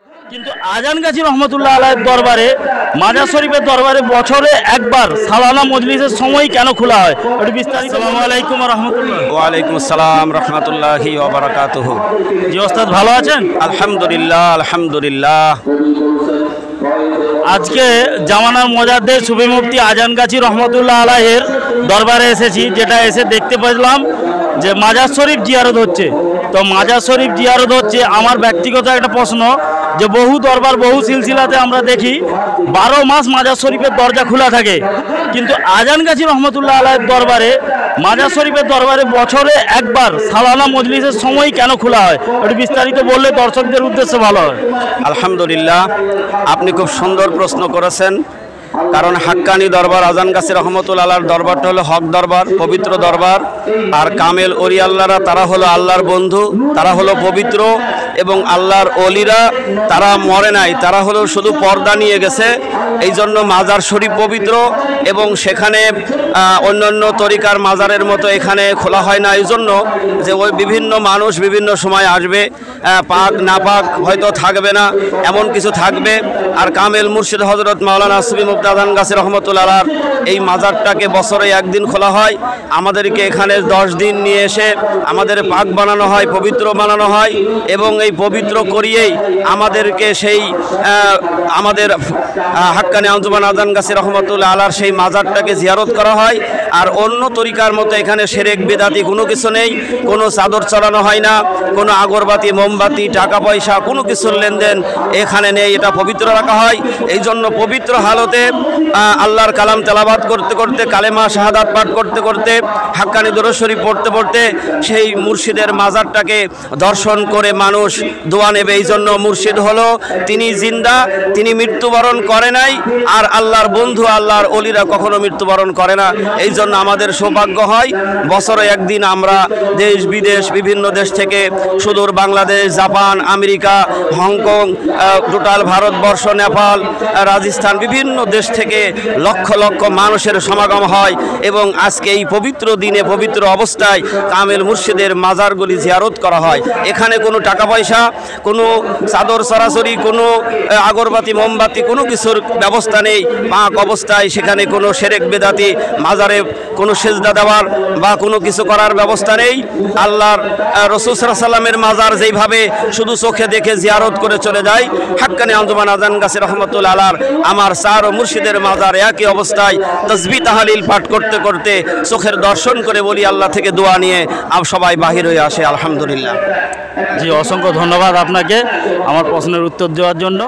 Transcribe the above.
কিন্তু আজানগাছি রহমতুল্লাহ আলাইহির দরবারে মাজার শরীফের দরবারে বছরে একবার সালানা মজলিসের সময় কেন খোলা হয় একটু বিস্তারিত। আসসালামু আলাইকুম ওয়া রাহমাতুল্লাহ। ওয়ালাইকুম আসসালাম রহমতুল্লাহি ওয়া বারাকাতুহু। জি ওস্তাদ, ভালো আছেন? আলহামদুলিল্লাহ আলহামদুলিল্লাহ। আজকে জামানার মজাদ্দের সুফি মুফতি আজানগাছি রহমতুল্লাহ আলাইহির দরবারে এসেছি, যেটা এসে দেখতে পেলাম যে মাজার শরীফ জিয়ারত হচ্ছে। তো মাজার শরীফ জিয়ারত হচ্ছে, আমার ব্যক্তিগত একটা প্রশ্ন যে বহু দরবার বহু সিলসিলাতে আমরা দেখি 12 মাস মাজার শরীফের দরজা খোলা থাকে, কিন্তু আজানগাছি রহমতুল্লাহ আলাইহির দরবারে মাজার শরীফের দরবারে বছরে একবার সালানা মজলিসের সময় কেন খোলা হয় একটু বিস্তারিত বললে দর্শকদের উদ্দেশ্যে ভালো হয়। আলহামদুলিল্লাহ, আপনি খুব সুন্দর প্রশ্ন করেছেন। কারণ হাক্কানি দরবার আজানগাছি রহমতুল্লাহ আলাইহির দরবারটা হলো হক দরবার, পবিত্র দরবার। আর কামেল ওলি আল্লাহরা তারা হলো আল্লাহর বন্ধু, তারা হলো পবিত্র। এবং আল্লাহর ওলিরা তারা মরে নাই, তারা হলো শুধু পর্দা নিয়ে গেছে। এই জন্য মাজার শরীফ পবিত্র এবং সেখানে অন্যান্য তরিকার মাজারের মতো এখানে খোলা হয় না। এই জন্য যে ওই বিভিন্ন মানুষ বিভিন্ন সময় আসবে, পাক না পাক হয়তো থাকবে না, এমন কিছু থাকবে। আর কামেল মুর্শিদ হজরত মাওলানা সুফি মুফতি আজানগাছি রহমতুল্লাহ আলাইহির এই মাজারটাকে বছরে একদিন খোলা হয়। আমাদেরকে এখানে 10 দিন নিয়ে এসে আমাদের পাক বানানো হয়, পবিত্র বানানো হয়। এবং এই পবিত্র করিয়েই আমাদেরকে সেই আমাদের হাক্কানি আঞ্জুমান আজানগাছি রহমতুল্লাহ আলাইহির সেই মাজারটাকে জিয়ারত করা হয়। আর অন্য তরিকার মতো এখানে শিরক বিদআতি কোনো কিছু নেই, কোনো চাদর চড়ানো হয় না, কোনো আগরবাতি মোমবাতি টাকা পয়সা কোনো কিছুর লেনদেন এখানে নেই। এটা পবিত্র রাখা হয়। এই জন্য পবিত্র হালতে আল্লাহর কালাম তেলাওয়াত করতে করতে, কালেমা শাহাদাত পাঠ করতে করতে, হাক্কানি দরুদ শরীফ পড়তে পড়তে সেই মুর্শিদের মাজারটাকে দর্শন করে মানুষ দোয়া নেবে। এই জন্য মুর্শিদ হলো তিনি জিন্দা, তিনি মৃত্যুবরণ করে নাই। আর আল্লাহর বন্ধু আল্লাহর ওলিরা কখনো মৃত্যুবরণ করে না। এই জন্য আমাদের সৌভাগ্য হয় বছরে একদিন আমরা দেশ বিদেশ বিভিন্ন দেশ থেকে, সুদূর Bangladesh, Japan, America, Hong Kong, total Bharatvarsha, Nepal, Rajasthan, বিভিন্ন দেশ থেকে লক্ষ লক্ষ মানুষের সমাগম হয়। এবং আজকে এই পবিত্র দিনে পবিত্র অবস্থায় কামেল মুর্শিদের মাজারগুলি জিয়ারত করা হয়। এখানে কোনো টাকা পয়সা, কোনো চাদর সরাসরি, কোনো আগরবাতি মোমবাতি কোনো কিছুর ব্যবস্থা নেই। পাক অবস্থায় সেখানে কোনো শিরক বিদআতি মাজারে কোনো সেজদা দেওয়ার বা কোনো কিছু করার ব্যবস্থা নেই। আল্লাহর রাসূল সাল্লাল্লাহু আলাইহি ওয়াসাল্লামের মাজার যেইভাবে শুধু চোখে দেখে জিয়ারত করে চলে যায়, হাক্কানি আঞ্জুমান আজানগাছি রহমতুল্লাহ আলাইহির আমার চার মুর্শিদের মাজার একই অবস্থায় তাসবিহ তাহলিল পাঠ করতে করতে চোখের দর্শন করে বলি আল্লাহ থেকে দোয়া নিয়ে সবাই বাহির হয়ে আসে। আলহামদুলিল্লাহ। জি, অসংখ্য ধন্যবাদ আপনাকে আমার প্রশ্নের উত্তর দেওয়ার জন্য।